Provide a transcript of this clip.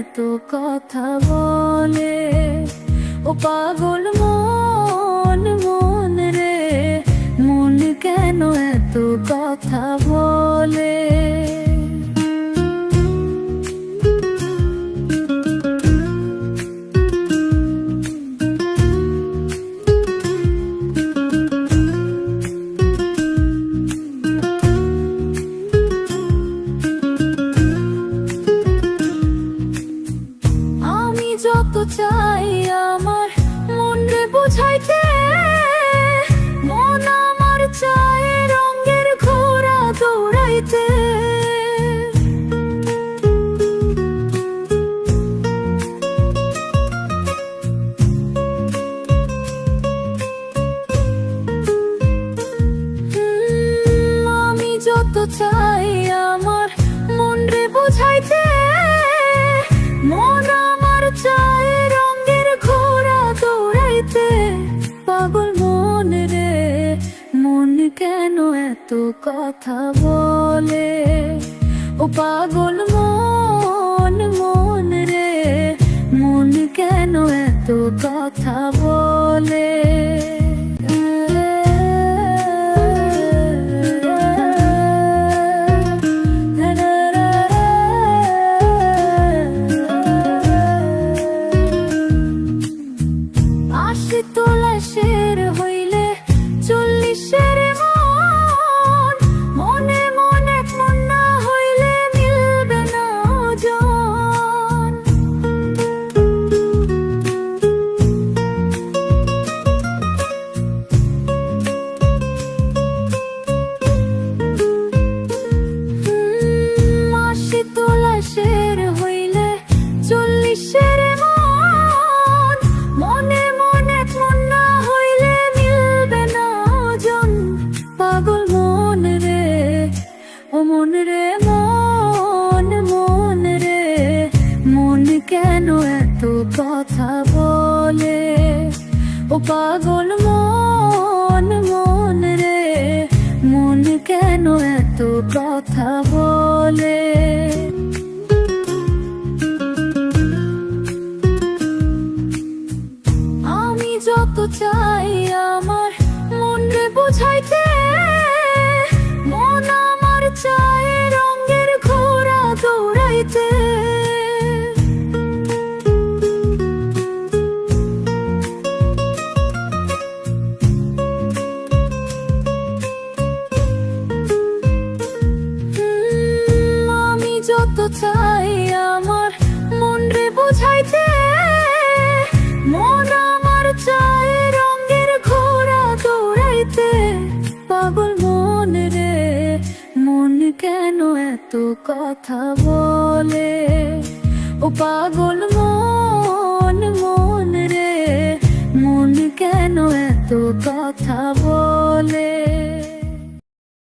এত কথা বলে? ও পাগল মন, মন রে, মন কেন এত কথা বলে? যত চাই আমার মন রে বুঝাইতে, মন আমার চায় রঙের ঘোড়া দৌড়াইতে। আমি যত চাই আমার মন রে বুঝাইতে, মন চায় রঙের ঘোড়া দৌড়াইতে। পাগল মন রে, মন কেন এত কথা বলে? ও পাগল মন, মন রে, মন কেন এত কথা বলে? তোলাশের হইলে 40-এর মন, মনে মনে মন না হইলে মিলবে না ওজন। আশি তোলাশের হইলে 40-এর মন, মনে পাগল মন রে, ও মন রে, মন, মন রে, মন কেন এত কথা বলে? ও পাগল মন, মন রে, মন কেন এত কথা বলে? আমি যত চাই আমার মন রে বুঝাইতে, মন আমার চায় রঙের ঘোড়া দৌড়াইতে। আমি যত চাই আমার মন রে বুঝাইতে, মন আমার চায় রঙের ঘোড়া দৌড়াইতে। পাগল মন রে, মন কেন এত কথা বলে? ও পাগল মন, মন রে, মন কেন এত কথা বলে?